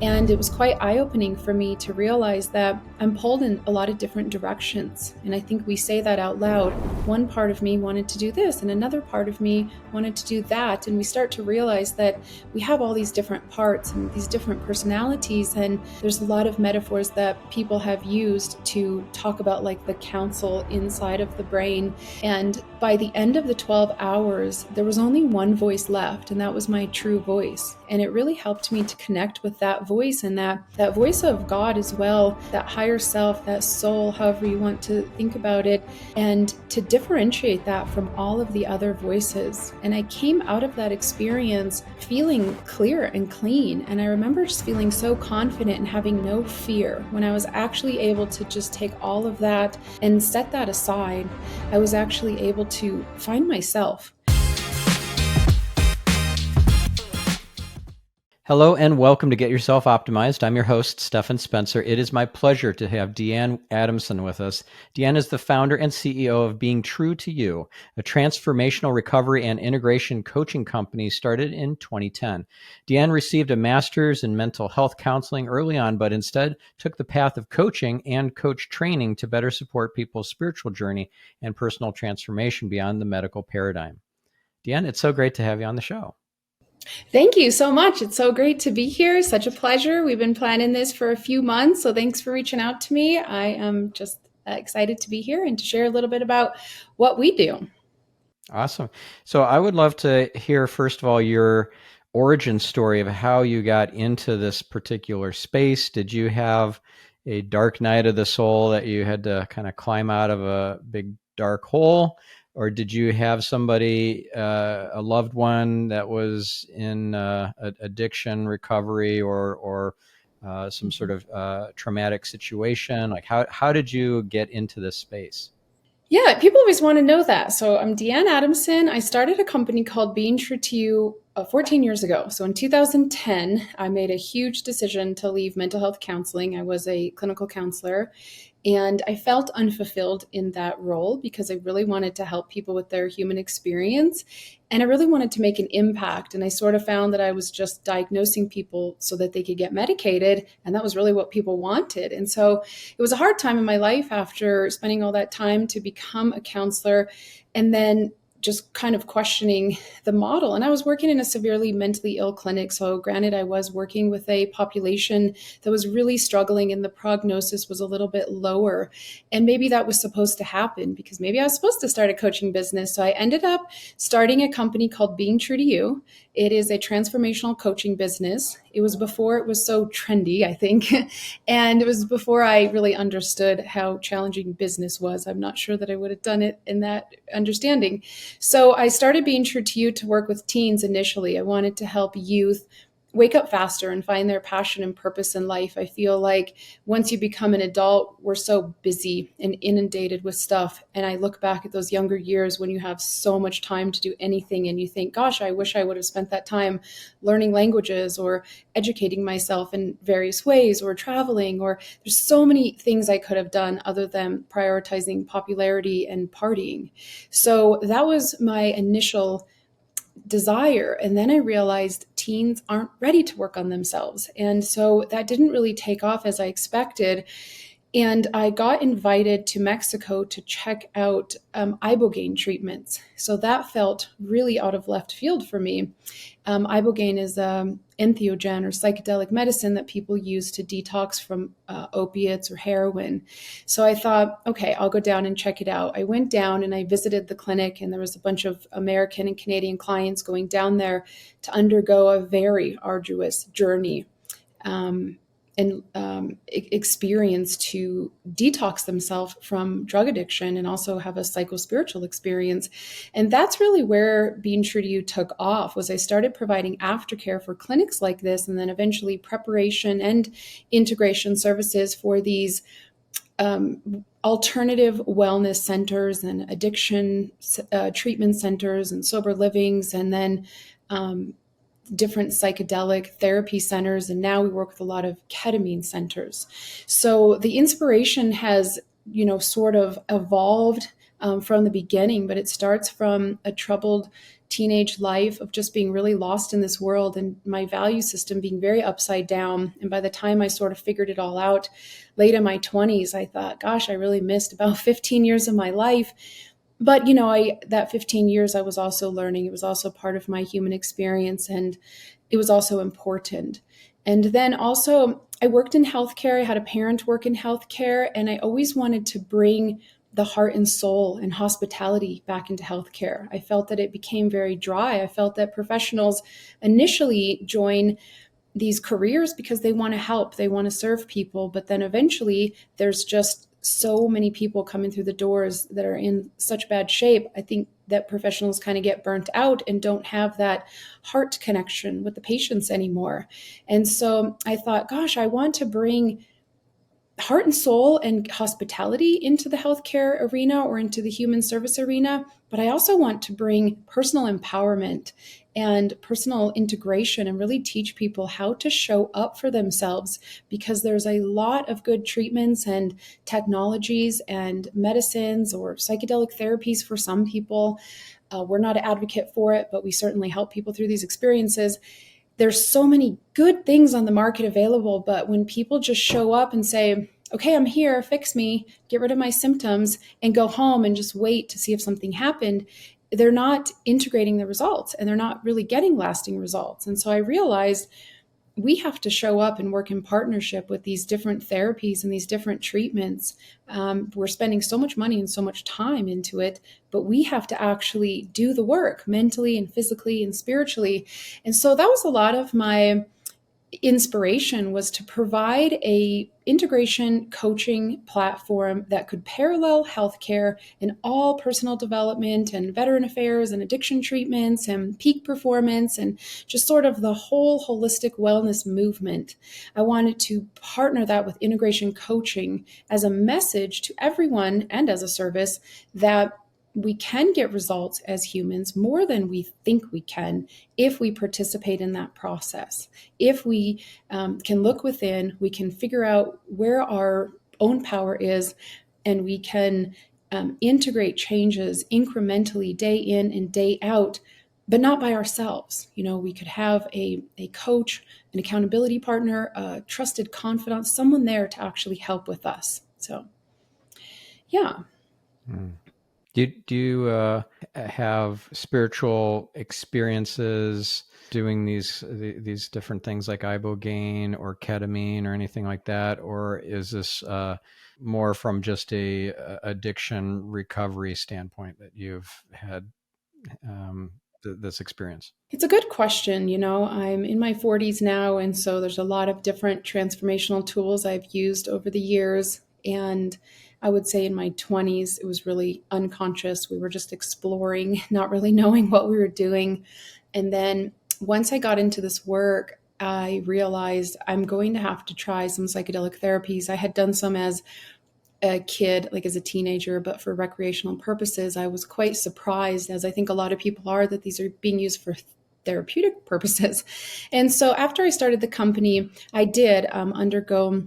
And it was quite eye-opening for me to realize that I'm pulled in a lot of different directions. And I think we say that out loud. One part of me wanted to do this, and another part of me wanted to do that. And we start to realize that we have all these different parts and these different personalities. And there's a lot of metaphors that people have used to talk about like the council inside of the brain. And by the end of the 12 hours, there was only one voice left, and that was my true voice. And it really helped me to connect with that voice, and that voice of God as well, that higher self, that soul, however you want to think about it, and to differentiate that from all of the other voices. And I came out of that experience feeling clear and clean. And I remember just feeling so confident and having no fear. When I was actually able to just take all of that and set that aside, I was actually able to find myself. Hello and welcome to Get Yourself Optimized. I'm your host, Stephan Spencer. It is my pleasure to have Deanne Adamson with us. Deanne is the founder and CEO of Being True to You, a transformational recovery and integration coaching company started in 2010. Deanne received a master's in mental health counseling early on, but instead took the path of coaching and coach training to better support people's spiritual journey and personal transformation beyond the medical paradigm. Deanne, it's so great to have you on the show. Thank you so much. It's so great to be here. Such a pleasure. We've been planning this for a few months, so thanks for reaching out to me. I am just excited to be here and to share a little bit about what we do. Awesome. So I would love to hear, first of all, your origin story of how you got into this particular space. Did you have a dark night of the soul that you had to kind of climb out of a big dark hole? Or did you have somebody, a loved one that was in addiction recovery or some sort of traumatic situation? Like how did you get into this space? Yeah, people always want to know that. So I'm Deanne Adamson. I started a company called Being True to You 14 years ago. So in 2010, I made a huge decision to leave mental health counseling. I was a clinical counselor, and I felt unfulfilled in that role because I really wanted to help people with their human experience. And I really wanted to make an impact. And I sort of found that I was just diagnosing people so that they could get medicated. And that was really what people wanted. And so it was a hard time in my life after spending all that time to become a counselor and then just kind of questioning the model. And I was working in a severely mentally ill clinic. So granted, I was working with a population that was really struggling and the prognosis was a little bit lower. And maybe that was supposed to happen because maybe I was supposed to start a coaching business. So I ended up starting a company called Being True to You. It is a transformational coaching business. It was before it was so trendy, I think. And it was before I really understood how challenging business was. I'm not sure that I would have done it in that understanding. So I started Being True to You to work with teens initially. I wanted to help youth wake up faster and find their passion and purpose in life. I feel like once you become an adult, we're so busy and inundated with stuff. And I look back at those younger years when you have so much time to do anything and you think, gosh, I wish I would have spent that time learning languages or educating myself in various ways or traveling, or there's so many things I could have done other than prioritizing popularity and partying. So that was my initial desire. And then I realized teens aren't ready to work on themselves. And so that didn't really take off as I expected. And I got invited to Mexico to check out ibogaine treatments. So that felt really out of left field for me. Ibogaine is an entheogen or psychedelic medicine that people use to detox from opiates or heroin. So I thought, okay, I'll go down and check it out. I went down and I visited the clinic, and there was a bunch of American and Canadian clients going down there to undergo a very arduous journey. Experience to detox themselves from drug addiction and also have a psycho-spiritual experience. And that's really where Being True to You took off. Was I started providing aftercare for clinics like this, and then eventually preparation and integration services for these alternative wellness centers and addiction treatment centers and sober livings, and then different psychedelic therapy centers. And now we work with a lot of ketamine centers. So the inspiration has, sort of evolved from the beginning, but it starts from a troubled teenage life of just being really lost in this world and my value system being very upside down. And by the time I sort of figured it all out late in my 20s, I thought, gosh, I really missed about 15 years of my life. But that 15 years I was also learning. It was also part of my human experience, and it was also important. And then also I worked in healthcare. I had a parent work in healthcare, and I always wanted to bring the heart and soul and hospitality back into healthcare. I felt that it became very dry. I felt that professionals initially join these careers because they want to help, they want to serve people, but then eventually there's just so many people coming through the doors that are in such bad shape. I think that professionals kind of get burnt out and don't have that heart connection with the patients anymore. And so I thought, gosh, I want to bring heart and soul and hospitality into the healthcare arena or into the human service arena, but I also want to bring personal empowerment and personal integration and really teach people how to show up for themselves, because there's a lot of good treatments and technologies and medicines or psychedelic therapies for some people. We're not an advocate for it, but we certainly help people through these experiences. There's so many good things on the market available, but when people just show up and say, okay, I'm here, fix me, get rid of my symptoms, and go home and just wait to see if something happened, they're not integrating the results and they're not really getting lasting results. And so I realized we have to show up and work in partnership with these different therapies and these different treatments. We're spending so much money and so much time into it, but we have to actually do the work mentally and physically and spiritually. And so that was a lot of my inspiration, was to provide a integration coaching platform that could parallel healthcare in all personal development and veteran affairs and addiction treatments and peak performance and just sort of the whole holistic wellness movement. I wanted to partner that with integration coaching as a message to everyone and as a service that we can get results as humans more than we think we can if we participate in that process. If we can look within, we can figure out where our own power is, and we can integrate changes incrementally day in and day out, but not by ourselves. We could have a coach, an accountability partner, a trusted confidant, someone there to actually help with us. So, yeah. Do you have spiritual experiences doing these different things like ibogaine or ketamine or anything like that, or is this more from just a addiction recovery standpoint that you've had this experience? It's a good question. I'm in my 40s now, and so there's a lot of different transformational tools I've used over the years. And I would say in my 20s, it was really unconscious. We were just exploring, not really knowing what we were doing. And then once I got into this work, I realized I'm going to have to try some psychedelic therapies. I had done some as a kid, like as a teenager, but for recreational purposes. I was quite surprised, as I think a lot of people are, that these are being used for therapeutic purposes. And so after I started the company, I did undergo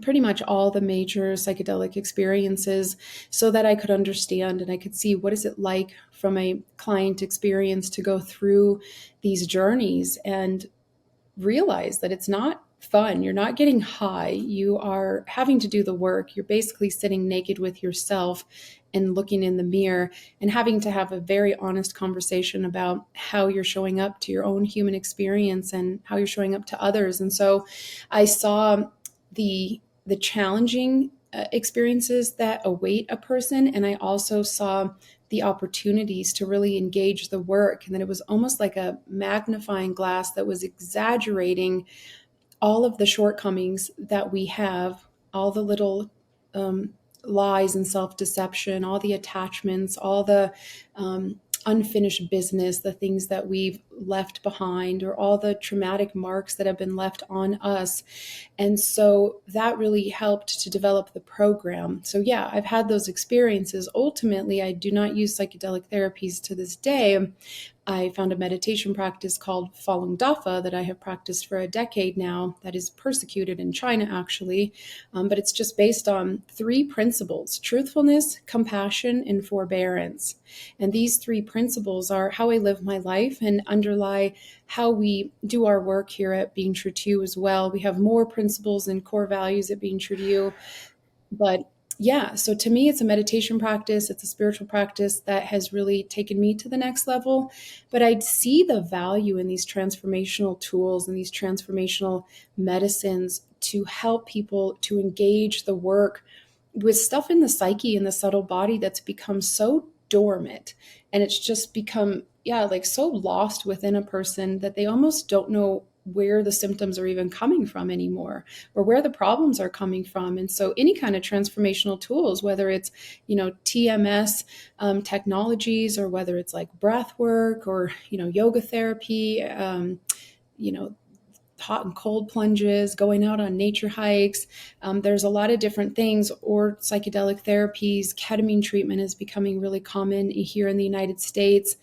pretty much all the major psychedelic experiences so that I could understand and I could see what is it like from a client experience to go through these journeys and realize that it's not fun. You're not getting high. You are having to do the work. You're basically sitting naked with yourself and looking in the mirror and having to have a very honest conversation about how you're showing up to your own human experience and how you're showing up to others. And so I saw the challenging experiences that await a person, and I also saw the opportunities to really engage the work, and that it was almost like a magnifying glass that was exaggerating all of the shortcomings that we have, all the little lies and self-deception, all the attachments, all the unfinished business, the things that we've left behind, or all the traumatic marks that have been left on us. And so that really helped to develop the program. So yeah, I've had those experiences. Ultimately, I do not use psychedelic therapies to this day, I found a meditation practice called Falun Dafa that I have practiced for a decade now, that is persecuted in China, actually. But it's just based on three principles: truthfulness, compassion, and forbearance. And these three principles are how I live my life and underlie how we do our work here at Being True to You as well. We have more principles and core values at Being True to You. But yeah, so to me, it's a meditation practice. It's a spiritual practice that has really taken me to the next level. But I see the value in these transformational tools and these transformational medicines to help people to engage the work with stuff in the psyche and the subtle body that's become so dormant. And it's just become, yeah, like so lost within a person that they almost don't know where the symptoms are even coming from anymore, or where the problems are coming from. And so any kind of transformational tools, whether it's, TMS technologies, or whether it's like breath work, or, yoga therapy, you know, hot and cold plunges, going out on nature hikes. There's a lot of different things, or psychedelic therapies. Ketamine treatment is becoming really common here in the United States.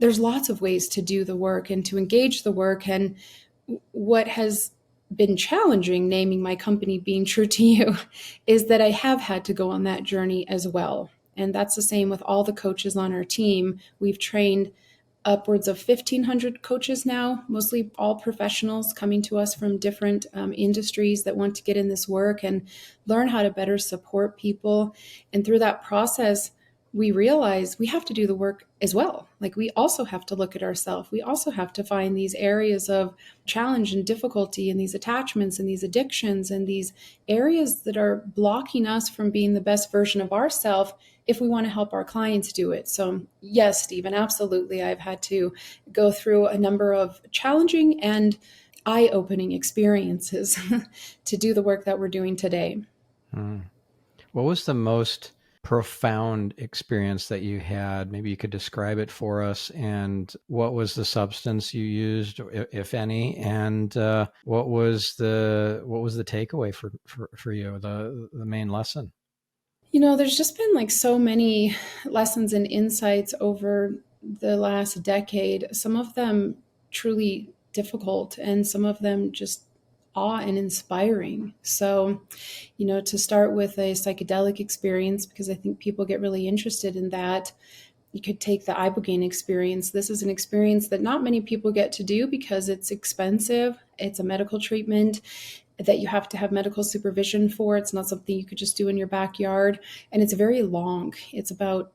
There's lots of ways to do the work and to engage the work. And what has been challenging, naming my company Being True to You, is that I have had to go on that journey as well. And that's the same with all the coaches on our team. We've trained upwards of 1,500 coaches now, mostly all professionals coming to us from different industries that want to get in this work and learn how to better support people. And through that process, we realize we have to do the work as well. Like, we also have to look at ourselves. We also have to find these areas of challenge and difficulty, and these attachments and these addictions and these areas that are blocking us from being the best version of ourselves if we want to help our clients do it. So yes, Stephen, absolutely. I've had to go through a number of challenging and eye-opening experiences to do the work that we're doing today. What was the most profound experience that you had? Maybe you could describe it for us. And what was the substance you used, if any? And what was the takeaway for you? The main lesson? There's just been like so many lessons and insights over the last decade. Some of them truly difficult, and some of them just awe and inspiring. So, to start with a psychedelic experience, because I think people get really interested in that, you could take the ibogaine experience. This is an experience that not many people get to do because it's expensive. It's a medical treatment that you have to have medical supervision for. It's not something you could just do in your backyard. And it's very long. It's about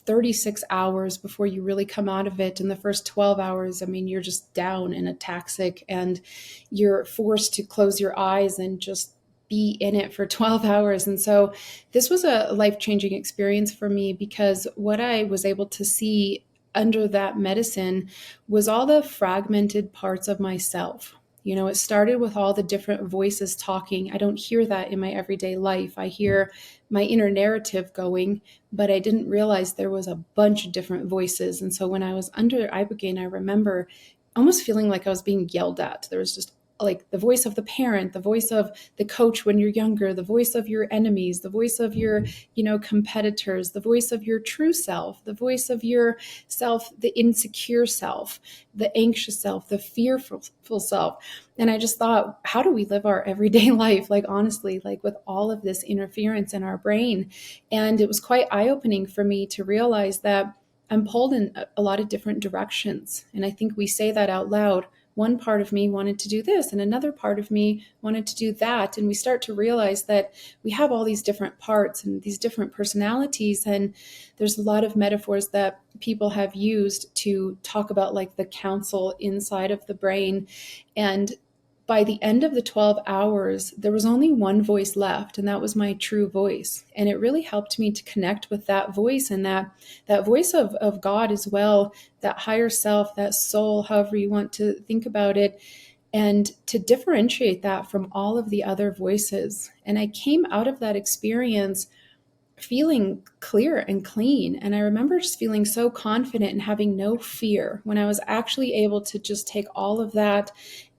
36 hours before you really come out of it. In the first 12 hours, I mean, you're just down and ataxic, and you're forced to close your eyes and just be in it for 12 hours. And so this was a life-changing experience for me, because what I was able to see under that medicine was all the fragmented parts of myself. It started with all the different voices talking. I don't hear that in my everyday life. I hear my inner narrative going, but I didn't realize there was a bunch of different voices. And so when I was under ibogaine, I remember almost feeling like I was being yelled at. There was just like the voice of the parent, the voice of the coach when you're younger, the voice of your enemies, the voice of your, competitors, the voice of your true self, the voice of your self, the insecure self, the anxious self, the fearful self. And I just thought, how do we live our everyday life? Like, honestly, like with all of this interference in our brain. And it was quite eye-opening for me to realize that I'm pulled in a lot of different directions. And I think we say that out loud. One part of me wanted to do this, and another part of me wanted to do that. And we start to realize that we have all these different parts and these different personalities. And there's a lot of metaphors that people have used to talk about like the council inside of the brain. And by the end of the 12 hours, there was only one voice left, and that was my true voice. And it really helped me to connect with that voice, and that voice of God as well, that higher self, that soul, however you want to think about it, and to differentiate that from all of the other voices. And I came out of that experience feeling clear and clean. And I remember just feeling so confident and having no fear when I was actually able to just take all of that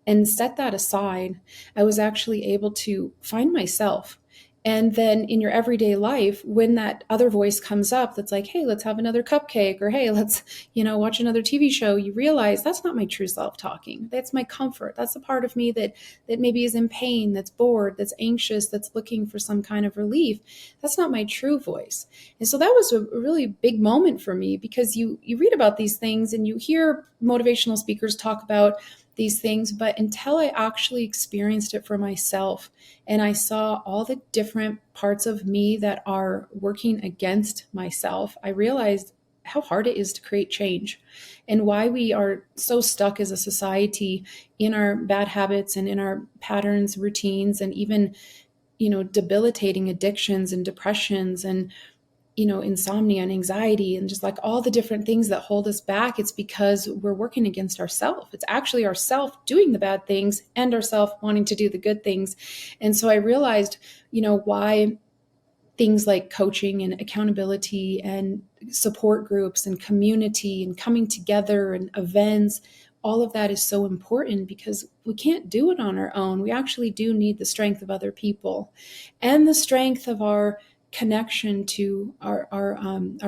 and set that aside. I was actually able to find myself And then in your everyday life, when that other voice comes up that's like, hey, let's have another cupcake, or hey, let's, watch another TV show, you realize that's not my true self talking. That's my comfort. That's the part of me that maybe is in pain, that's bored, that's anxious, that's looking for some kind of relief. That's not my true voice. And so that was a really big moment for me, because you read about these things and you hear motivational speakers talk about these things, but until I actually experienced it for myself and I saw all the different parts of me that are working against myself, I realized how hard it is to create change and why we are so stuck as a society in our bad habits and in our patterns, routines, and even, debilitating addictions and depressions and insomnia and anxiety and just like all the different things that hold us back. It's because we're working against ourself. It's actually ourself doing the bad things and ourself wanting to do the good things. And so I realized, why things like coaching and accountability and support groups and community and coming together and events, all of that is so important, because we can't do it on our own. We actually do need the strength of other people and the strength of our connection to our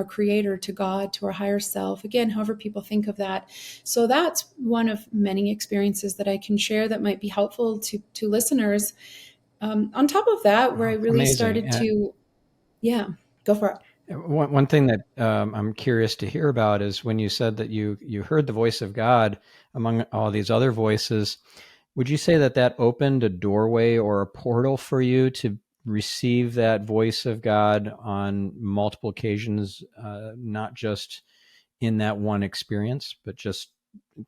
creator, to God, to our higher self. Again, however people think of that. So that's one of many experiences that I can share that might be helpful to listeners. On top of that, where I really Amazing. started to, yeah, go for it. One thing that I'm curious to hear about is when you said that you heard the voice of God among all these other voices. Would you say that opened a doorway or a portal for you to receive that voice of God on multiple occasions, not just in that one experience, but just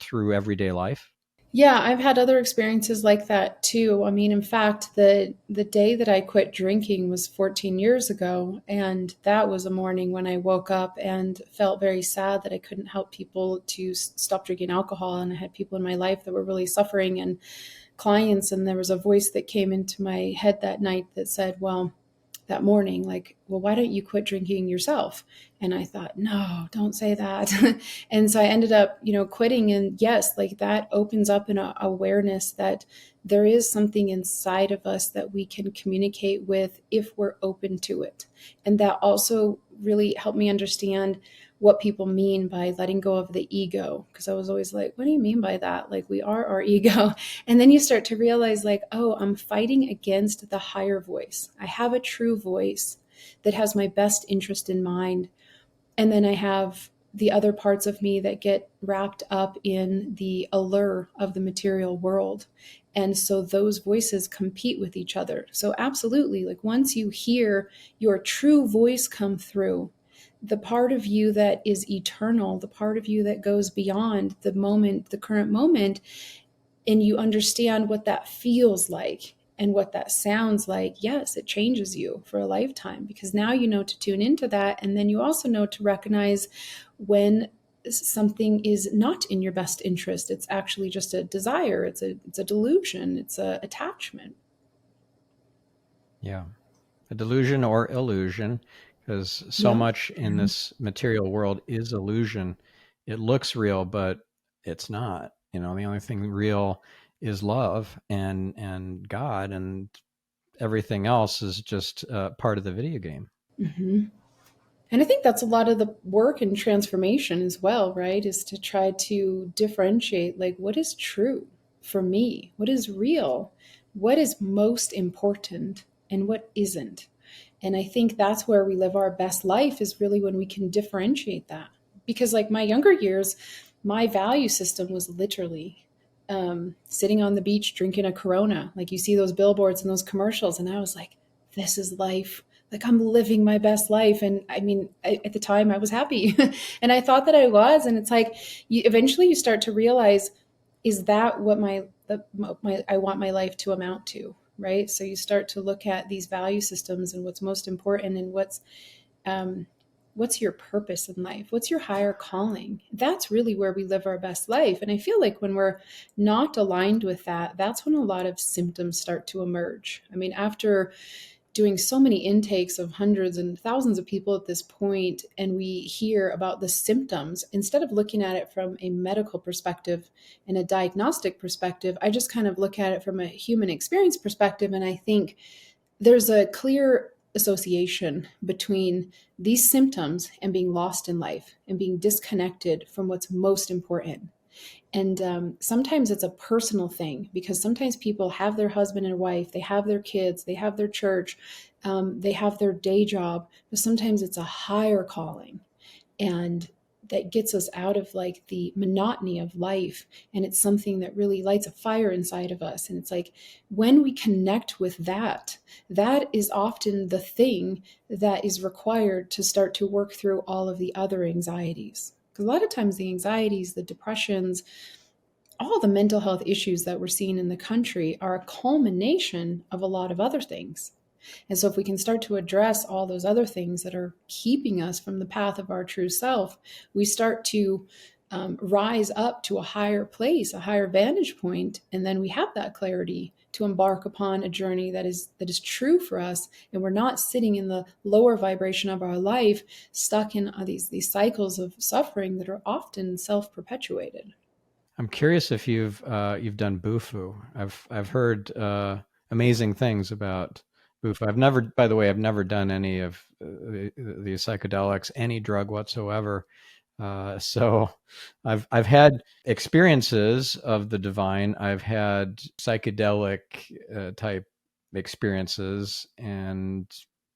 through everyday life? Yeah, I've had other experiences like that too. I mean, in fact, the day that I quit drinking was 14 years ago, and that was a morning when I woke up and felt very sad that I couldn't help people to stop drinking alcohol, and I had people in my life that were really suffering and clients, and there was a voice that came into my head that night that said, well, that morning, like, well, why don't you quit drinking yourself? And I thought, no, don't say that. And so I ended up, quitting. And yes, like that opens up an awareness that there is something inside of us that we can communicate with if we're open to it. And that also really helped me understand what people mean by letting go of the ego. Because I was always like, what do you mean by that? Like, we are our ego. And then you start to realize, like, oh, I'm fighting against the higher voice. I have a true voice that has my best interest in mind. And then I have the other parts of me that get wrapped up in the allure of the material world. And so those voices compete with each other. So, absolutely, like once you hear your true voice come through, the part of you that is eternal, the part of you that goes beyond the moment, the current moment, and you understand what that feels like and what that sounds like, yes, it changes you for a lifetime, because now you know to tune into that. And then you also know to recognize when something is not in your best interest. It's actually just a desire. It's a delusion. It's a attachment. Yeah. A delusion or illusion, because so Yeah. much in this material world is illusion. It looks real, but it's not. The only thing real is love and God, and everything else is just part of the video game. Mm-hmm. And I think that's a lot of the work and transformation as well, right? Is to try to differentiate, like, what is true for me? What is real? What is most important and what isn't? And I think that's where we live our best life, is really when we can differentiate that. Because, like, my younger years, my value system was literally sitting on the beach drinking a Corona. Like, you see those billboards and those commercials, and I was like, this is life. Like, I'm living my best life. And I mean, at the time I was happy and I thought that I was. And it's like, eventually you start to realize, is that what I want my life to amount to? Right. So you start to look at these value systems and what's most important and um, what's your purpose in life? What's your higher calling? That's really where we live our best life. And I feel like when we're not aligned with that, that's when a lot of symptoms start to emerge. I mean, after doing so many intakes of hundreds and thousands of people at this point, and we hear about the symptoms, instead of looking at it from a medical perspective and a diagnostic perspective, I just kind of look at it from a human experience perspective. And I think there's a clear association between these symptoms and being lost in life and being disconnected from what's most important. And sometimes it's a personal thing, because sometimes people have their husband and wife, they have their kids, they have their church, they have their day job, but sometimes it's a higher calling. And that gets us out of like the monotony of life. And it's something that really lights a fire inside of us. And it's like when we connect with that, that is often the thing that is required to start to work through all of the other anxieties. Because a lot of times the anxieties, the depressions, all the mental health issues that we're seeing in the country are a culmination of a lot of other things. And so if we can start to address all those other things that are keeping us from the path of our true self, we start to rise up to a higher place, a higher vantage point, and then we have that clarity to embark upon a journey that is true for us, and we're not sitting in the lower vibration of our life, stuck in these cycles of suffering that are often self-perpetuated. I'm curious if you've done Bufo. I've heard amazing things about Bufo. By the way, I've never done any of the psychedelics, any drug whatsoever. So I've had experiences of the divine. I've had psychedelic type experiences, and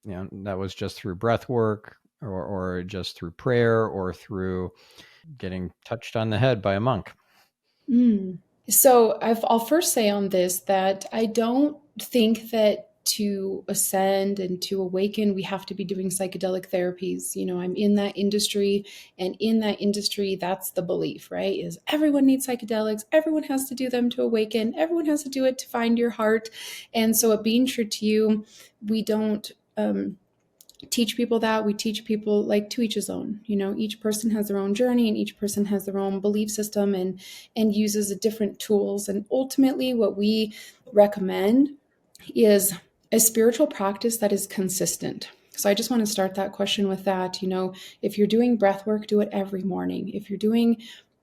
that was just through breath work, or just through prayer, or through getting touched on the head by a monk. Mm. So I'll first say on this that I don't think that to ascend and to awaken, we have to be doing psychedelic therapies. I'm in that industry, and in that industry, that's the belief, right? Is everyone needs psychedelics, everyone has to do them to awaken, everyone has to do it to find your heart. And so at Being True to You, we don't teach people that. We teach people like to each his own. Each person has their own journey, and each person has their own belief system, and uses different tools. And ultimately what we recommend is a spiritual practice that is consistent. So I just want to start that question with that. If you're doing breath work, do it every morning. If you're doing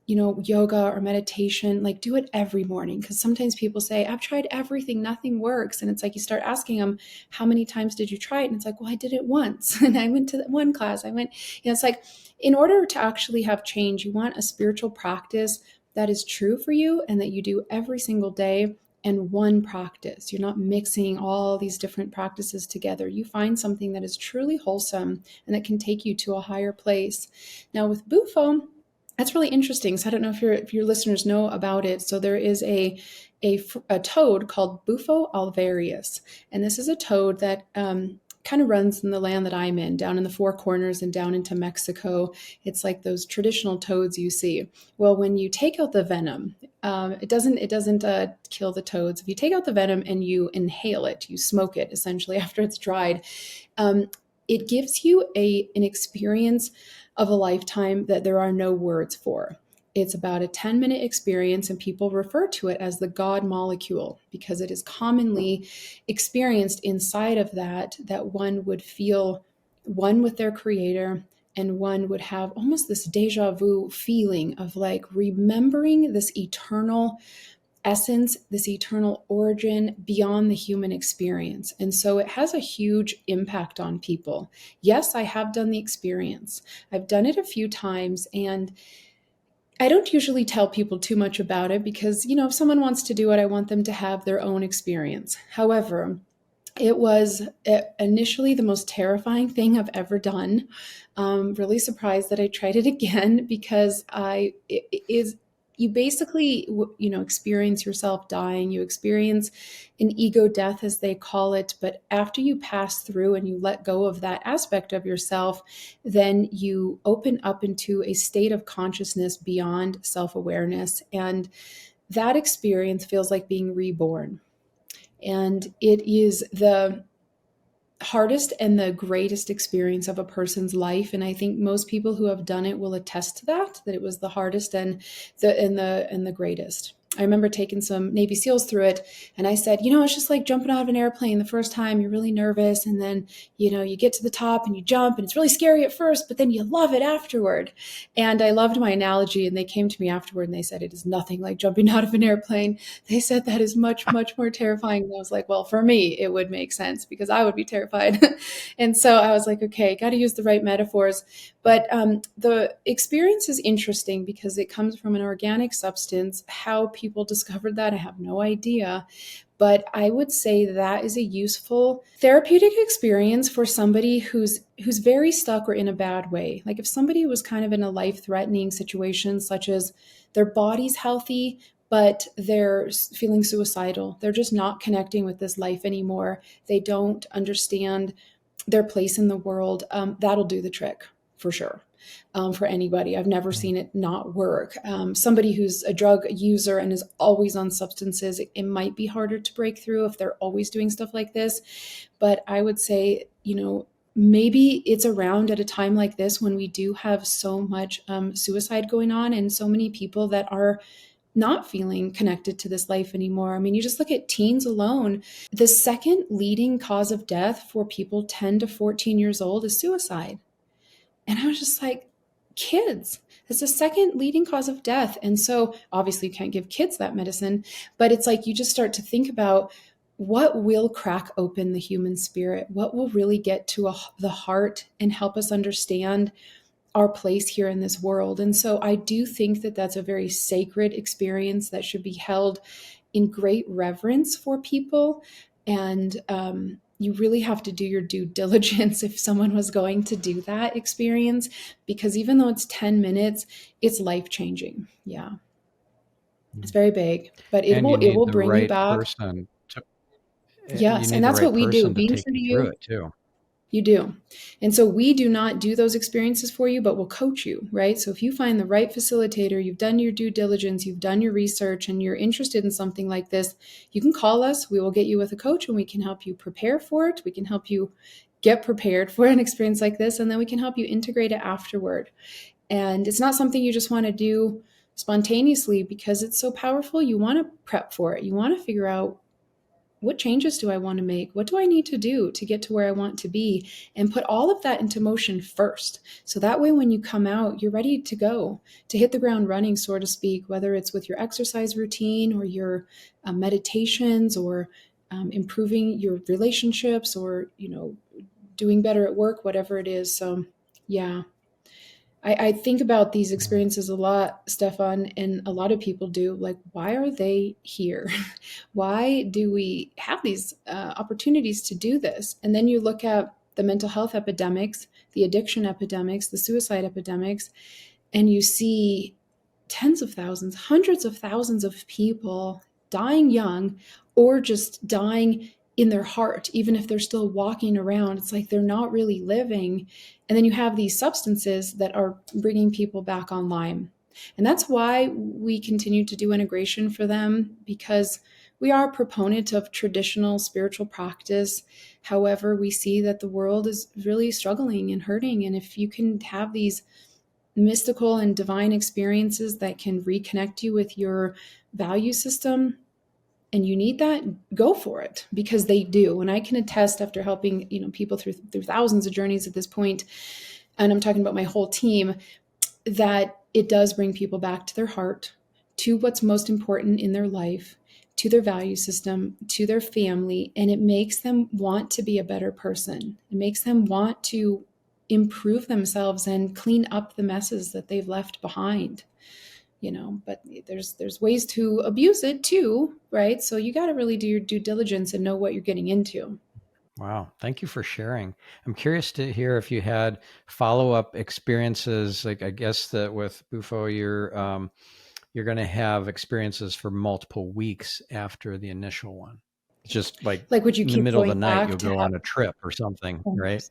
yoga or meditation, like do it every morning. Because sometimes people say, I've tried everything, nothing works. And it's like, you start asking them, how many times did you try it? And it's like, well, I did it once. And I went to one class. It's like, in order to actually have change, you want a spiritual practice that is true for you and that you do every single day, and one practice. You're not mixing all these different practices together. You find something that is truly wholesome and that can take you to a higher place. Now with Bufo, that's really interesting. So I don't know if your listeners know about it. So there is a toad called Bufo alvarius, and this is a toad that kind of runs in the land that I'm in, down in the Four Corners and down into Mexico. It's like those traditional toads you see. Well, when you take out the venom, it doesn't kill the toads. If you take out the venom and you inhale it, you smoke it essentially after it's dried, it gives you an experience of a lifetime that there are no words for. It's about a 10-minute experience, and people refer to it as the God molecule because it is commonly experienced inside of that one would feel one with their creator, and one would have almost this deja vu feeling of like remembering this eternal essence, this eternal origin beyond the human experience. And so it has a huge impact on people. Yes, I have done the experience. I've done it a few times, and I don't usually tell people too much about it because, if someone wants to do it, I want them to have their own experience. However, it was initially the most terrifying thing I've ever done. Really surprised that I tried it again because you basically, experience yourself dying. You experience an ego death, as they call it. But after you pass through and you let go of that aspect of yourself, then you open up into a state of consciousness beyond self-awareness. And that experience feels like being reborn. And it is the hardest and the greatest experience of a person's life. And I think most people who have done it will attest to that it was the hardest and the greatest. I remember taking some Navy SEALs through it, and I said, it's just like jumping out of an airplane the first time. You're really nervous, and then, you get to the top and you jump, and it's really scary at first, but then you love it afterward. And I loved my analogy, and they came to me afterward and they said, it is nothing like jumping out of an airplane. They said that is much, much more terrifying. And I was like, well, for me, it would make sense because I would be terrified. And so I was like, okay, got to use the right metaphors. But the experience is interesting because it comes from an organic substance. How people discovered that, I have no idea. But I would say that is a useful therapeutic experience for somebody who's very stuck or in a bad way. Like if somebody was kind of in a life-threatening situation, such as their body's healthy, but they're feeling suicidal. They're just not connecting with this life anymore. They don't understand their place in the world. That'll do the trick for sure. For anybody. I've never seen it not work. Somebody who's a drug user and is always on substances, it might be harder to break through if they're always doing stuff like this. But I would say, maybe it's around at a time like this when we do have so much suicide going on and so many people that are not feeling connected to this life anymore. I mean, you just look at teens alone. The second leading cause of death for people 10 to 14 years old is suicide. And I was just like, kids, it's the second leading cause of death. And so obviously you can't give kids that medicine, but it's like you just start to think about what will crack open the human spirit, what will really get to the heart and help us understand our place here in this world. And so I do think that that's a very sacred experience that should be held in great reverence for people. And you really have to do your due diligence if someone was going to do that experience, because even though it's 10 minutes, it's life-changing. Yeah. It's very big, but it And you need will the bring you right back. person you Yes. And need the that's right what we do. person to Being take True to you through You, it too. you do. And so we do not do those experiences for you, but we'll coach you, right? So if you find the right facilitator, you've done your due diligence, you've done your research, and you're interested in something like this, you can call us. We will get you with a coach and we can help you prepare for it. We can help you get prepared for an experience like this, and then we can help you integrate it afterward. And it's not something you just want to do spontaneously because it's so powerful. You want to prep for it. You want to figure out, what changes do I want to make? What do I need to do to get to where I want to be? And put all of that into motion first. So that way, when you come out, you're ready to go, to hit the ground running, so to speak, whether it's with your exercise routine or your meditations or improving your relationships or, doing better at work, whatever it is. So, yeah. I think about these experiences a lot, Stephan, and a lot of people do. Like, why are they here? Why do we have these opportunities to do this? And then you look at the mental health epidemics, the addiction epidemics, the suicide epidemics, and you see tens of thousands, hundreds of thousands of people dying young or just dying in their heart, even if they're still walking around. It's like they're not really living. And then you have these substances that are bringing people back online. And that's why we continue to do integration for them, because we are a proponent of traditional spiritual practice. However, we see that the world is really struggling and hurting. And if you can have these mystical and divine experiences that can reconnect you with your value system, and you need that, go for it, because they do. And I can attest, after helping people through thousands of journeys at this point, and I'm talking about my whole team, that it does bring people back to their heart, to what's most important in their life, to their value system, to their family, and it makes them want to be a better person. It makes them want to improve themselves and clean up the messes that they've left behind. But there's ways to abuse it too, right? So you got to really do your due diligence and know what you're getting into. Wow. Thank you for sharing. I'm curious to hear if you had follow-up experiences. Like, I guess that with Bufo, you're going to have experiences for multiple weeks after the initial one. It's just like Like, would you in the keep middle of the going night, back you'll to go have? on a trip or something, right?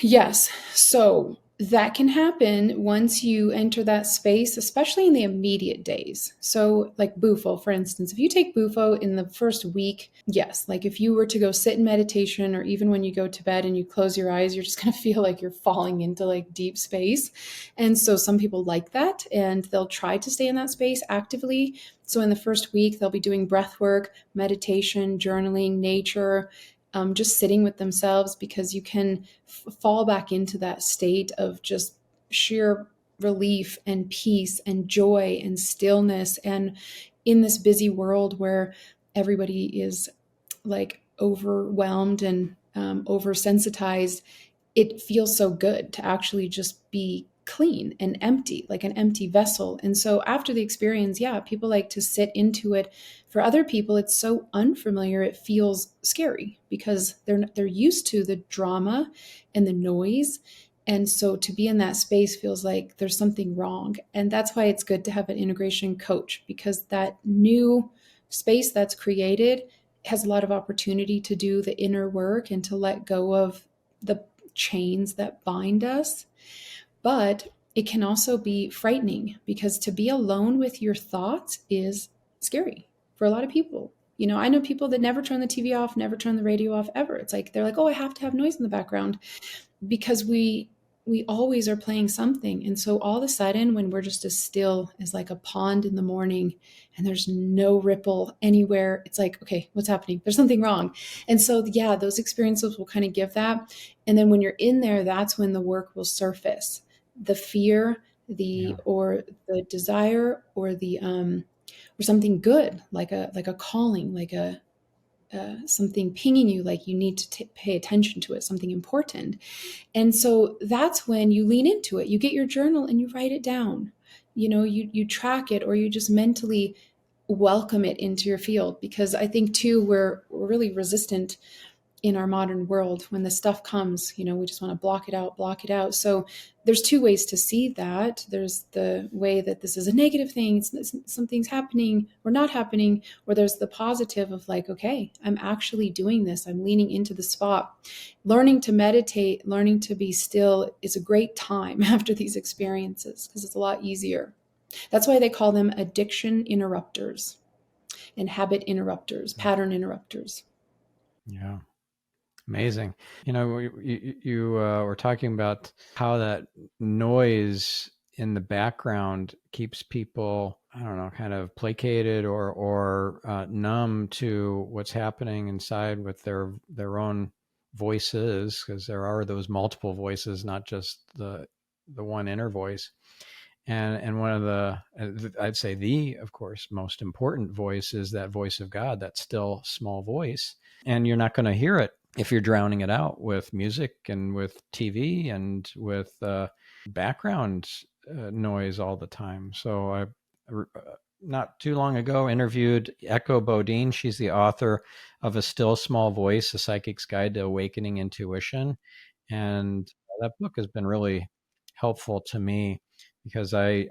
Yes. So That can happen once you enter that space, especially in the immediate days. So, like Bufo, for instance, if you take Bufo in the first week, yes, like if you were to go sit in meditation, or even when you go to bed and you close your eyes, you're just going to feel like you're falling into like deep space. And so, some people like that and they'll try to stay in that space actively. So, in the first week, they'll be doing breath work, meditation, journaling, nature, just sitting with themselves, because you can fall back into that state of just sheer relief and peace and joy and stillness. And in this busy world where everybody is like overwhelmed and oversensitized, it feels so good to actually just be clean and empty, like an empty vessel. And so after the experience, yeah, people like to sit into it. For other people, it's so unfamiliar, it feels scary because they're used to the drama and the noise. And so to be in that space feels like there's something wrong. And that's why it's good to have an integration coach, because that new space that's created has a lot of opportunity to do the inner work and to let go of the chains that bind us. But it can also be frightening, because to be alone with your thoughts is scary for a lot of people. You know, I know people that never turn the TV off, never turn the radio off ever. It's like they're like, "Oh, I have to have noise in the background," because we always are playing something. And so all of a sudden, when we're just as still as like a pond in the morning and there's no ripple anywhere, it's like, okay, what's happening? There's something wrong. And so yeah, those experiences will kind of give that. And then when you're in there, that's when the work will surface. The fear, Yeah. the or the desire, or something good, like a calling, like a something pinging you, like you need to pay attention to it, something important. And so that's when you lean into it. You get your journal and you write it down. You know, you track it, or you just mentally welcome it into your field. Because I think too, we're really resistant in our modern world. When the stuff comes, you know, we just want to block it out, block it out. So there's two ways to see that. There's the way that this is a negative thing, something's happening or not happening, or there's the positive of like, okay, I'm actually doing this, I'm leaning into the spot. Learning to meditate, learning to be still is a great time after these experiences, because it's a lot easier. That's why they call them addiction interrupters and habit interrupters, pattern interrupters. Yeah. Amazing. You know, you were talking about how that noise in the background keeps people, I don't know, kind of placated or numb to what's happening inside with their own voices, because there are those multiple voices, not just the one inner voice. And one of I'd say of course, most important voice is that voice of God, that still small voice. And you're not going to hear it if you're drowning it out with music and with TV and with background noise all the time. So I not too long ago interviewed Echo Bodine. She's the author of A Still Small Voice, A Psychic's Guide to Awakening Intuition. And that book has been really helpful to me, because I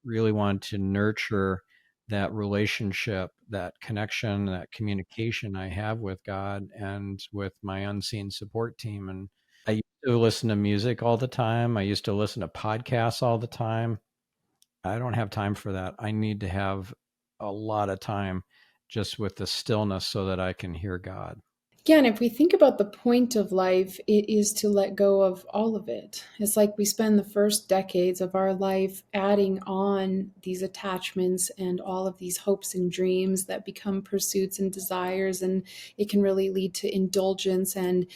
really want to nurture that relationship, that connection, that communication I have with God and with my unseen support team. And I used to listen to music all the time. I used to listen to podcasts all the time. I don't have time for that. I need to have a lot of time just with the stillness so that I can hear God. Again, if we think about the point of life, it is to let go of all of it. It's like we spend the first decades of our life adding on these attachments and all of these hopes and dreams that become pursuits and desires. And it can really lead to indulgence and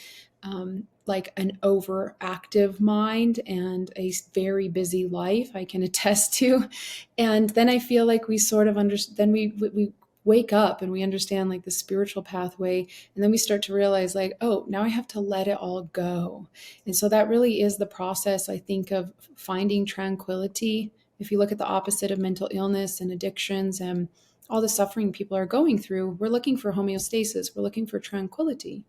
like an overactive mind and a very busy life, I can attest to. And then I feel like we sort of understand, then we wake up and we understand like the spiritual pathway, and then we start to realize like, oh, now I have to let it all go. And so that really is the process, I think, of finding tranquility. If you look at the opposite of mental illness and addictions and all the suffering people are going through, we're looking for homeostasis, we're looking for tranquility.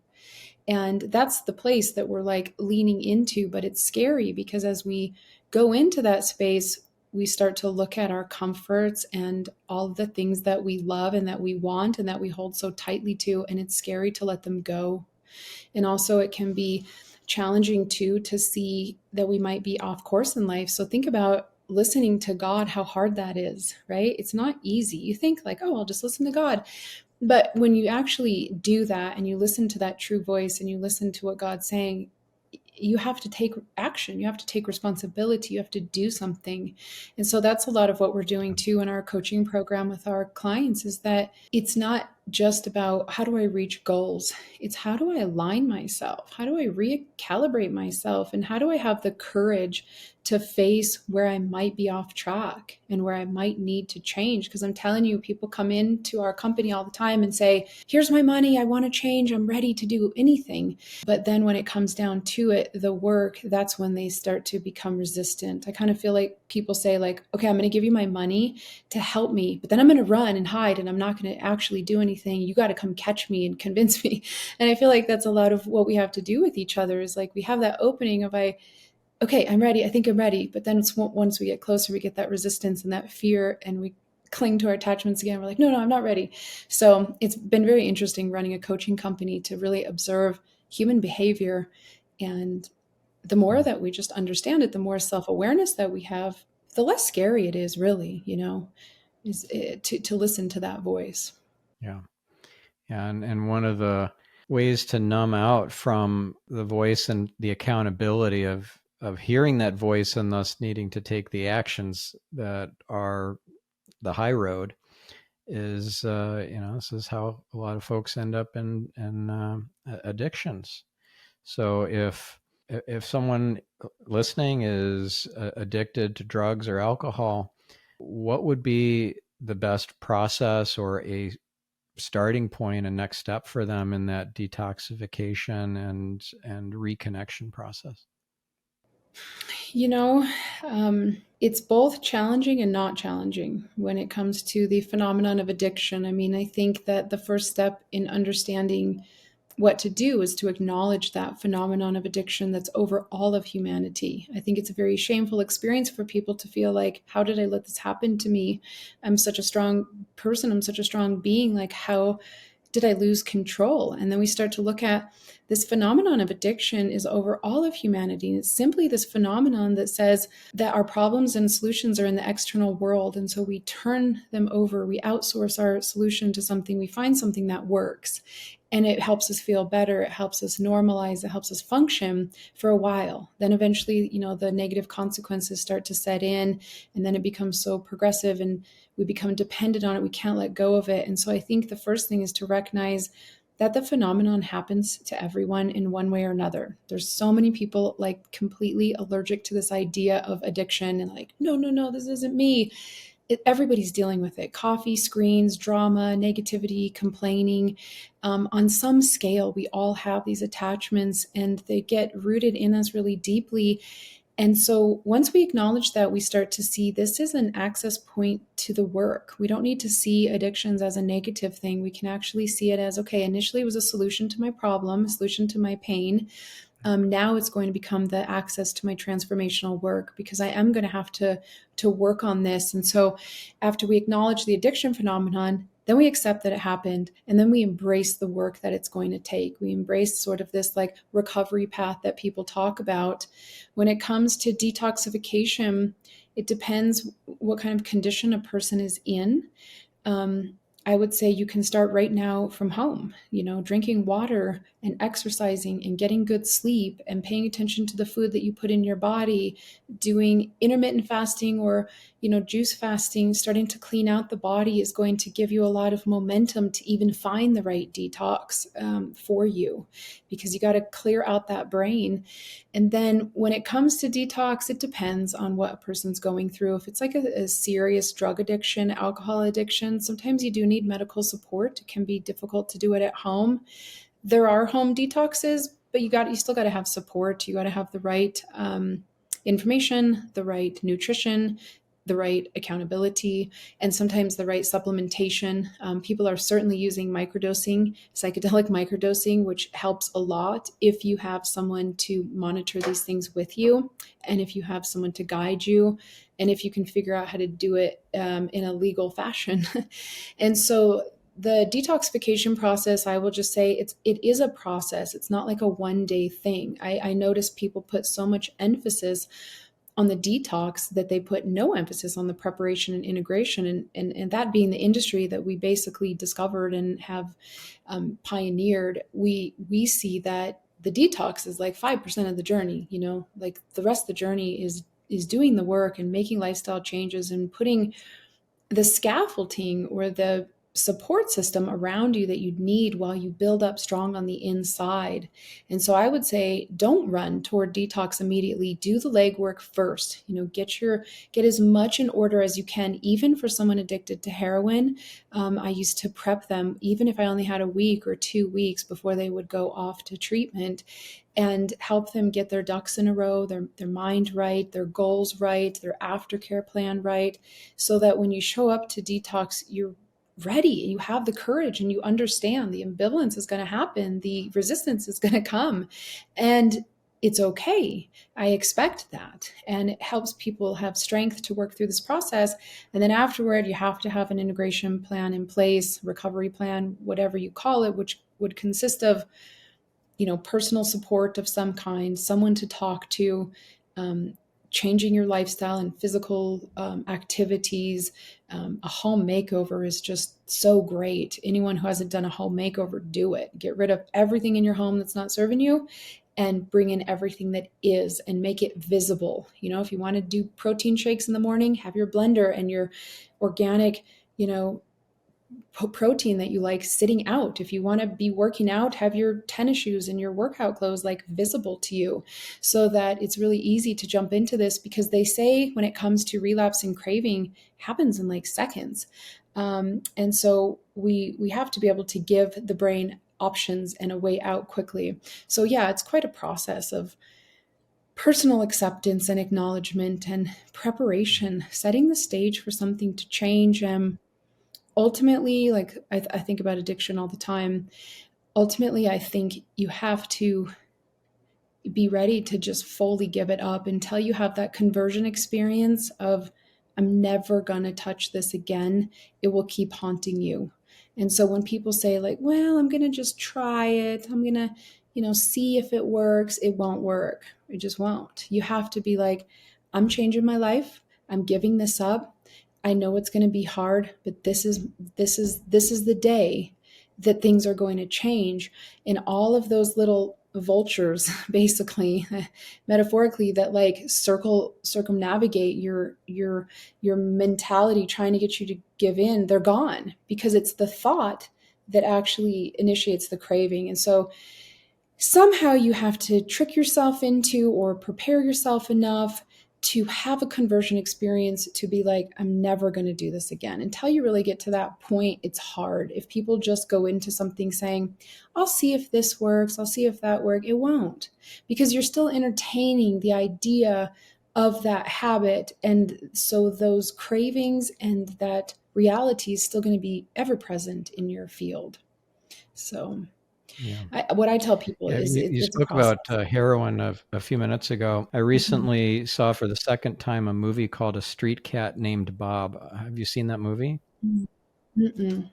And that's the place that we're like leaning into. But it's scary because as we go into that space, we start to look at our comforts and all of the things that we love and that we want and that we hold so tightly to. And it's scary to let them go. And also it can be challenging too to see that we might be off course in life. So think about listening to God, how hard that is, right? It's not easy. You think like, oh, I'll just listen to God. But when you actually do that and you listen to that true voice and you listen to what God's saying, you have to take action. You have to take responsibility. You have to do something. And so that's a lot of what we're doing too in our coaching program with our clients, is that it's not just about how do I reach goals? It's how do I align myself? How do I recalibrate myself? And how do I have the courage to face where I might be off track and where I might need to change? Because I'm telling you, people come into our company all the time and say, here's my money. I want to change. I'm ready to do anything. But then when it comes down to it, the work, that's when they start to become resistant. I kind of feel like people say like, okay, I'm going to give you my money to help me, but then I'm going to run and hide and I'm not going to actually do anything. You got to come catch me and convince me. And I feel like that's a lot of what we have to do with each other, is like we have that opening of okay, I'm ready. I think I'm ready. But then once we get closer, we get that resistance and that fear and we cling to our attachments again. We're like, no, I'm not ready. So it's been very interesting running a coaching company to really observe human behavior. And the more that we just understand it, the more self-awareness that we have, the less scary it is really, is to listen to that voice. Yeah. Yeah. And one of the ways to numb out from the voice and the accountability of hearing that voice and thus needing to take the actions that are the high road is, this is how a lot of folks end up in addictions. So if someone listening is addicted to drugs or alcohol, what would be the best process or a starting point and next step for them in that detoxification and reconnection process? You know, it's both challenging and not challenging when it comes to the phenomenon of addiction. I mean, I think that the first step in understanding what to do is to acknowledge that phenomenon of addiction that's over all of humanity. I think it's a very shameful experience for people to feel like, how did I let this happen to me? I'm such a strong person. I'm such a strong being. Like, how did I lose control? And then we start to look at this phenomenon of addiction is over all of humanity. And it's simply this phenomenon that says that our problems and solutions are in the external world. And so we turn them over, we outsource our solution to something, we find something that works. And it helps us feel better. It helps us normalize. It helps us function for a while. Then eventually, the negative consequences start to set in, and then it becomes so progressive and we become dependent on it. We can't let go of it. And so I think the first thing is to recognize that the phenomenon happens to everyone in one way or another. There's so many people like completely allergic to this idea of addiction and like, no, this isn't me. Everybody's dealing with it. Coffee, screens, drama, negativity, complaining. On some scale, we all have these attachments and they get rooted in us really deeply. And so once we acknowledge that, we start to see this is an access point to the work. We don't need to see addictions as a negative thing. We can actually see it as, okay, initially it was a solution to my problem, a solution to my pain. Now it's going to become the access to my transformational work, because I am going to have to work on this. And so after we acknowledge the addiction phenomenon, then we accept that it happened, and then we embrace the work that it's going to take. We embrace sort of this like recovery path that people talk about. When it comes to detoxification, it depends what kind of condition a person is in. I would say you can start right now from home, drinking water and exercising and getting good sleep and paying attention to the food that you put in your body, doing intermittent fasting or, juice fasting. Starting to clean out the body is going to give you a lot of momentum to even find the right detox for you, because you got to clear out that brain. And then when it comes to detox, it depends on what a person's going through. If it's like a serious drug addiction, alcohol addiction, sometimes you do need medical support. It can be difficult to do it at home. There are home detoxes, but you still got to have support. You got to have the right information, the right nutrition, the right accountability, and sometimes the right supplementation. People are certainly using microdosing, psychedelic microdosing, which helps a lot if you have someone to monitor these things with you, and if you have someone to guide you, and if you can figure out how to do it in a legal fashion. And so the detoxification process, I will just say it is a process. It's not like a one day thing. I notice people put so much emphasis on the detox that they put no emphasis on the preparation and integration, and that being the industry that we basically discovered and have pioneered, we see that the detox is like 5% of the journey. Like the rest of the journey is doing the work and making lifestyle changes and putting the scaffolding or the support system around you that you need while you build up strong on the inside. And so I would say don't run toward detox immediately. Do the legwork first. Get as much in order as you can. Even for someone addicted to heroin, I used to prep them, even if I only had a week or 2 weeks before they would go off to treatment, and help them get their ducks in a row, their mind right, their goals right, their aftercare plan right, so that when you show up to detox, you're ready, you have the courage, and you understand the ambivalence is going to happen, the resistance is going to come, and it's okay. I expect that. And it helps people have strength to work through this process. And then afterward, you have to have an integration plan in place, recovery plan, whatever you call it, which would consist of personal support of some kind, someone to talk to, changing your lifestyle and physical activities. A home makeover is just so great. Anyone who hasn't done a home makeover, do it. Get rid of everything in your home that's not serving you and bring in everything that is, and make it visible. If you want to do protein shakes in the morning, have your blender and your organic, protein that you like sitting out. If you want to be working out, have your tennis shoes and your workout clothes like visible to you, so that it's really easy to jump into this, because they say when it comes to relapse and craving, happens in like seconds. And so we have to be able to give the brain options and a way out quickly. So yeah, it's quite a process of personal acceptance and acknowledgement and preparation, setting the stage for something to change. And ultimately, like I think about addiction all the time. Ultimately, I think you have to be ready to just fully give it up until you have that conversion experience of, I'm never going to touch this again. It will keep haunting you. And so when people say, like, well, I'm going to just try it, I'm going to, see if it works, it won't work. It just won't. You have to be like, I'm changing my life. I'm giving this up. I know it's going to be hard, but this is the day that things are going to change. And all of those little vultures, basically, metaphorically, that like circumnavigate your mentality, trying to get you to give in, they're gone, because it's the thought that actually initiates the craving. And so somehow you have to trick yourself into, or prepare yourself enough to have a conversion experience to be like, I'm never going to do this again. Until you really get to that point, it's hard. If people just go into something saying, I'll see if this works, I'll see if that works, it won't, because you're still entertaining the idea of that habit. And so those cravings and that reality is still going to be ever present in your field. So Yeah. what I tell people Yeah, is you it's a spoke process. about heroin a few minutes ago. I Mhm. recently saw for the second time a movie called A Street Cat Named Bob. Have you seen that movie? Mm-mm.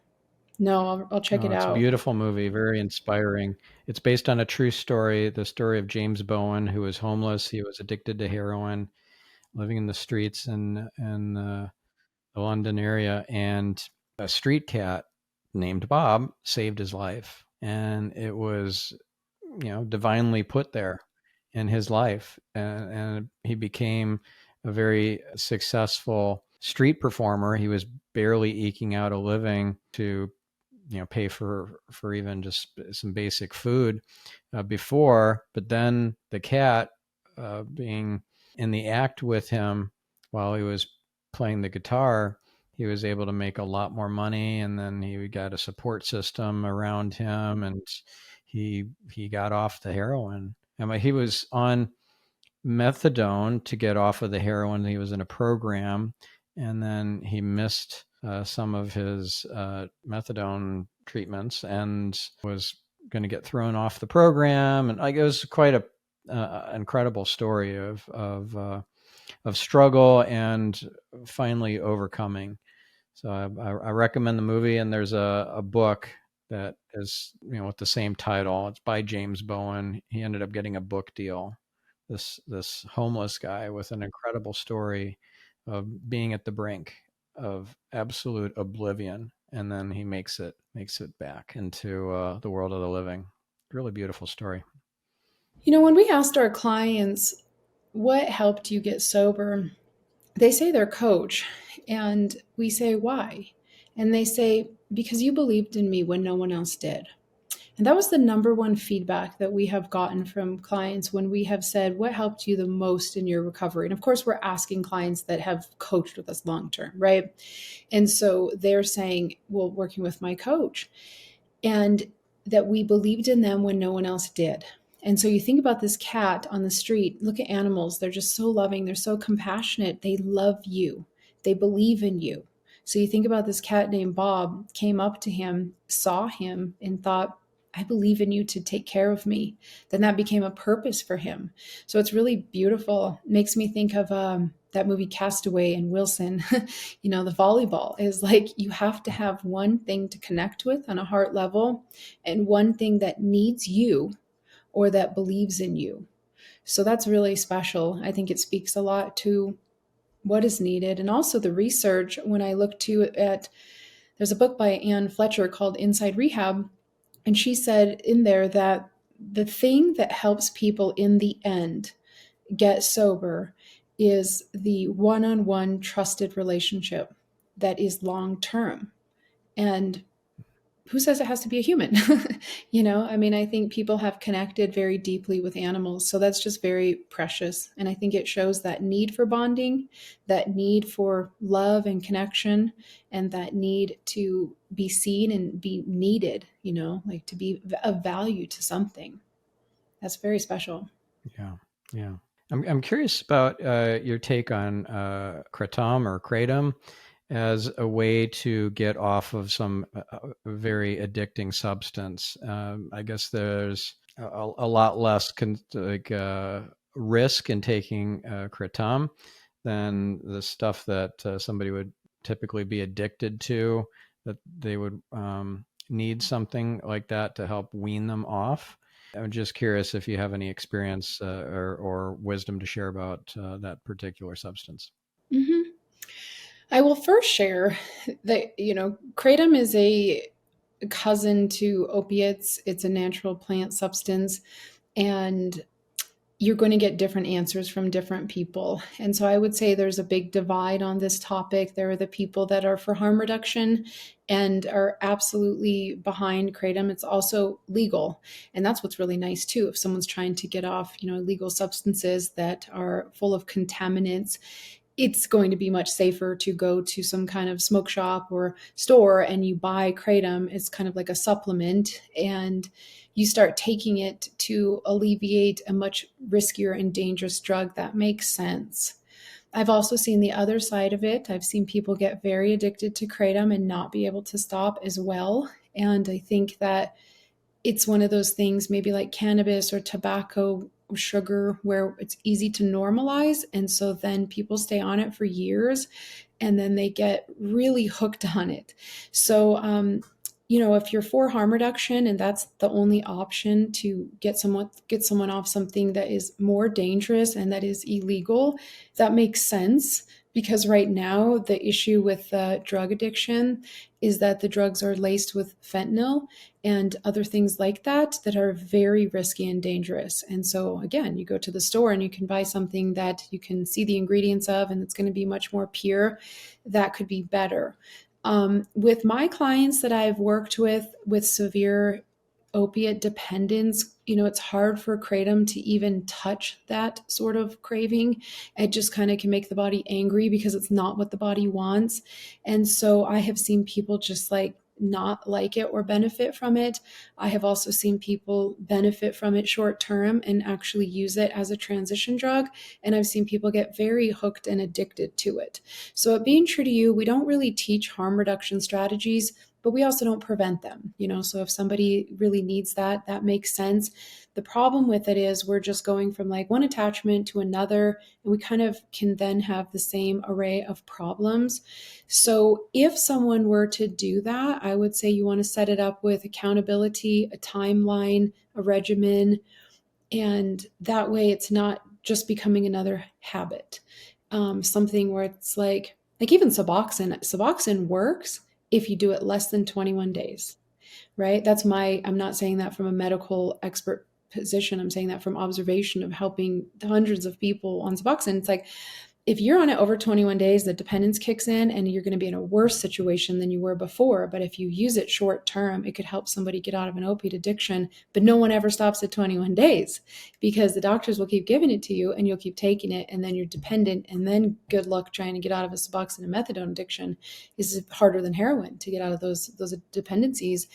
No, I'll check it Oh, it's a out. beautiful movie, very inspiring. It's based on a true story, the story of James Bowen, who was homeless. He was addicted to heroin, living in the streets in the London area, and a street cat named Bob saved his life. And it was, divinely put there in his life. And he became a very successful street performer. He was barely eking out a living to, pay for even just some basic food before. But then the cat, being in the act with him while he was playing the guitar, he was able to make a lot more money, and then he got a support system around him, and he got off the heroin. And he was on methadone to get off of the heroin. He was in a program, and then he missed some of his methadone treatments and was going to get thrown off the program. And like, it was quite a incredible story of struggle and finally overcoming. So I recommend the movie, and there's a book that is, with the same title. It's by James Bowen. He ended up getting a book deal. This homeless guy with an incredible story of being at the brink of absolute oblivion, and then he makes it back into the world of the living. Really beautiful story. When we asked our clients, what helped you get sober? They say their coach. And we say, why? And they say, because you believed in me when no one else did. And that was the number one feedback that we have gotten from clients when we have said, what helped you the most in your recovery? And of course, we're asking clients that have coached with us long term, right? And so they're saying, well, working with my coach, and that we believed in them when no one else did. And so you think about this cat on the street, look at animals. They're just so loving. They're so compassionate. They love you. They believe in you. So you think about this cat named Bob, came up to him, saw him, and thought, I believe in you to take care of me. Then that became a purpose for him. So it's really beautiful. It makes me think of that movie Castaway and Wilson. The volleyball is like you have to have one thing to connect with on a heart level and one thing that needs you or that believes in you. So that's really special. I think it speaks a lot to what is needed. And also the research, when I look there's a book by Anne Fletcher called Inside Rehab, and she said in there that the thing that helps people in the end get sober is the one-on-one trusted relationship that is long term. And who says it has to be a human? I think people have connected very deeply with animals. So that's just very precious. And I think it shows that need for bonding, that need for love and connection, and that need to be seen and be needed, like to be of value to something. That's very special. Yeah, yeah. I'm curious about your take on kratom or kratom as a way to get off of some very addicting substance. I guess there's a lot less risk in taking kratom than the stuff that somebody would typically be addicted to, that they would need something like that to help wean them off. I'm just curious if you have any experience or wisdom to share about that particular substance. hmm I will first share that, kratom is a cousin to opiates. It's a natural plant substance, and you're going to get different answers from different people. And so I would say there's a big divide on this topic. There are the people that are for harm reduction and are absolutely behind kratom. It's also legal. And that's what's really nice too. If someone's trying to get off, illegal substances that are full of contaminants, it's going to be much safer to go to some kind of smoke shop or store and you buy kratom. It's kind of like a supplement, and you start taking it to alleviate a much riskier and dangerous drug. That makes sense. I've also seen the other side of it. I've seen people get very addicted to kratom and not be able to stop as well. And I think that it's one of those things, maybe like cannabis or tobacco or sugar, where it's easy to normalize. And so then people stay on it for years and then they get really hooked on it. So, if you're for harm reduction and that's the only option to get someone off something that is more dangerous and that is illegal, that makes sense. Because right now the issue with drug addiction is that the drugs are laced with fentanyl and other things like that are very risky and dangerous. And so again, you go to the store and you can buy something that you can see the ingredients of and it's going to be much more pure. That could be better. With my clients that I've worked with severe opiate dependence, it's hard for kratom to even touch that sort of craving. It just kind of can make the body angry because it's not what the body wants. And so I have seen people just like not like it or benefit from it. I have also seen people benefit from it short term and actually use it as a transition drug. And I've seen people get very hooked and addicted to it. So at Being True to You, we don't really teach harm reduction strategies but we also don't prevent them, so if somebody really needs that, that makes sense. The problem with it is we're just going from like one attachment to another, and we kind of can then have the same array of problems. So if someone were to do that, I would say you want to set it up with accountability, a timeline, a regimen, and that way it's not just becoming another habit. Something where it's like even Suboxone works if you do it less than 21 days, right? I'm not saying that from a medical expert position. I'm saying that from observation of helping hundreds of people on Suboxone. It's like, if you're on it over 21 days, the dependence kicks in and you're going to be in a worse situation than you were before. But if you use it short term, it could help somebody get out of an opiate addiction. But no one ever stops at 21 days because the doctors will keep giving it to you and you'll keep taking it. And then you're dependent. And then good luck trying to get out of a Suboxone and methadone addiction is harder than heroin to get out of those dependencies.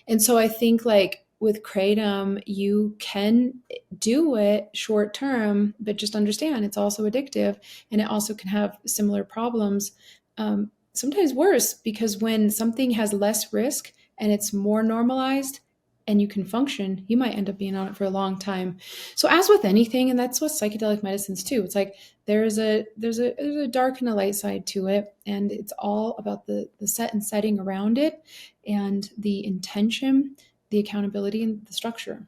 And so I think like with kratom, you can do it short term, but just understand it's also addictive and it also can have similar problems, sometimes worse, because when something has less risk and it's more normalized and you can function, you might end up being on it for a long time. So as with anything, and that's what psychedelic medicines too, it's like there's a dark and a light side to it, and it's all about the set and setting around it and the intention, the accountability, and the structure.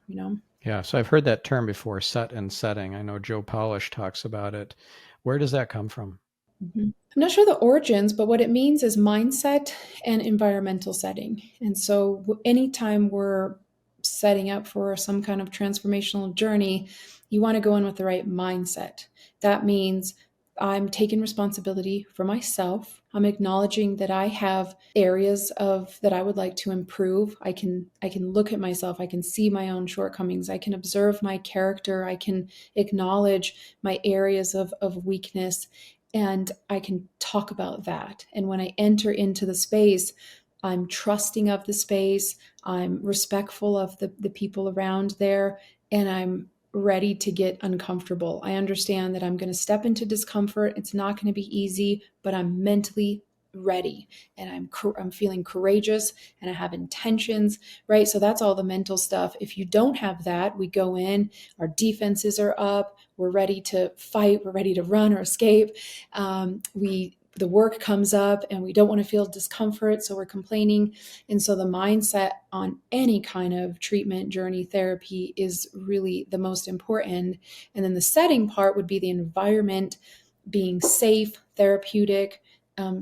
Yeah, so I've heard that term before, set and setting. I know Joe Polish talks about it. Where does that come from? Mhm. I'm not sure the origins, but what it means is mindset and environmental setting. And so, anytime we're setting up for some kind of transformational journey, you want to go in with the right mindset. That means I'm taking responsibility for myself. I'm acknowledging that I have areas of that I would like to improve. I can look at myself. I can see my own shortcomings. I can observe my character. I can acknowledge my areas of weakness, and I can talk about that. And when I enter into the space, I'm trusting of the space, I'm respectful of the people around there, and I'm ready to get uncomfortable. I understand that I'm going to step into discomfort. It's not going to be easy, but I'm mentally ready, and I'm feeling courageous, and I have intentions, right? So that's all the mental stuff. If you don't have that, we go in, our defenses are up, we're ready to fight, we're ready to run or escape. The work comes up and we don't want to feel discomfort, so we're complaining. And so the mindset on any kind of treatment journey therapy is really the most important. And then the setting part would be the environment being safe, therapeutic,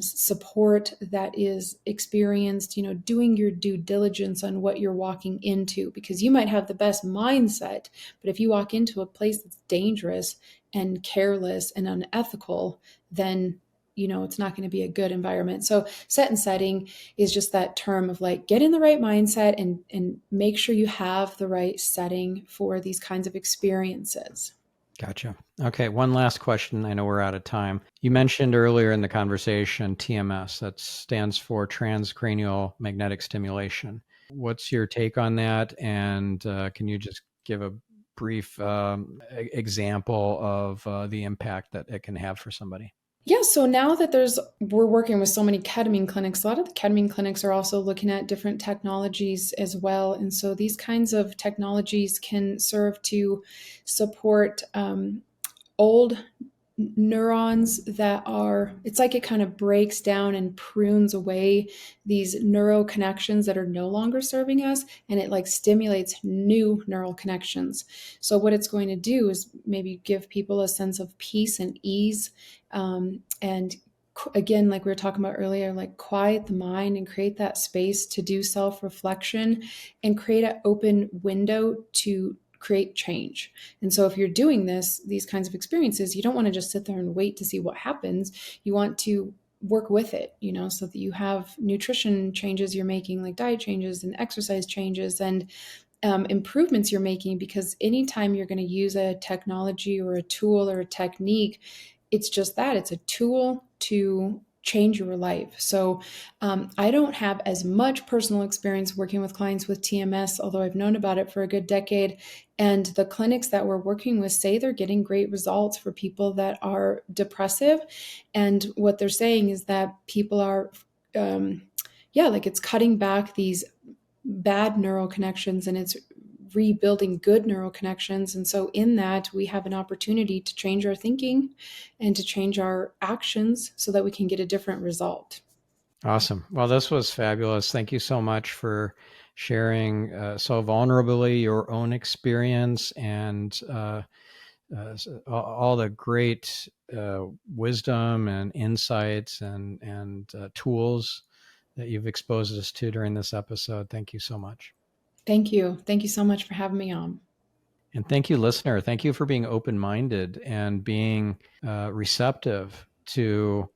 support that is experienced, doing your due diligence on what you're walking into, because you might have the best mindset, but if you walk into a place that's dangerous and careless and unethical, then it's not going to be a good environment. So set and setting is just that term of like, get in the right mindset and make sure you have the right setting for these kinds of experiences. Gotcha. Okay, one last question. I know we're out of time. You mentioned earlier in the conversation TMS, that stands for transcranial magnetic stimulation. What's your take on that? And can you just give a brief example of the impact that it can have for somebody? Yeah, so now that we're working with so many ketamine clinics, a lot of the ketamine clinics are also looking at different technologies as well. And so these kinds of technologies can serve to support old neurons it's like it kind of breaks down and prunes away these neural connections that are no longer serving us, and it like stimulates new neural connections. So what it's going to do is maybe give people a sense of peace and ease, and again, like we were talking about earlier, like quiet the mind and create that space to do self-reflection and create an open window to create change. And so if you're doing these kinds of experiences, you don't want to just sit there and wait to see what happens. You want to work with it, so that you have nutrition changes you're making, like diet changes and exercise changes, and improvements you're making, because anytime you're going to use a technology or a tool or a technique, it's just that it's a tool to change your life. So I don't have as much personal experience working with clients with TMS, although I've known about it for a good decade. And the clinics that we're working with say they're getting great results for people that are depressive. And what they're saying is that people are yeah, like it's cutting back these bad neural connections and it's rebuilding good neural connections. And so, in that, we have an opportunity to change our thinking and to change our actions so that we can get a different result. Awesome. Well, this was fabulous. Thank you so much for sharing so vulnerably your own experience and all the great wisdom and insights and tools that you've exposed us to during this episode. Thank you so much. Thank you. Thank you so much for having me on. And thank you, listener. Thank you for being open minded and being receptive to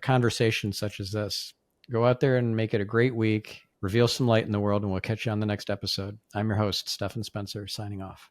conversations such as this. Go out there and make it a great week. Reveal some light in the world, and we'll catch you on the next episode. I'm your host, Stephan Spencer, signing off.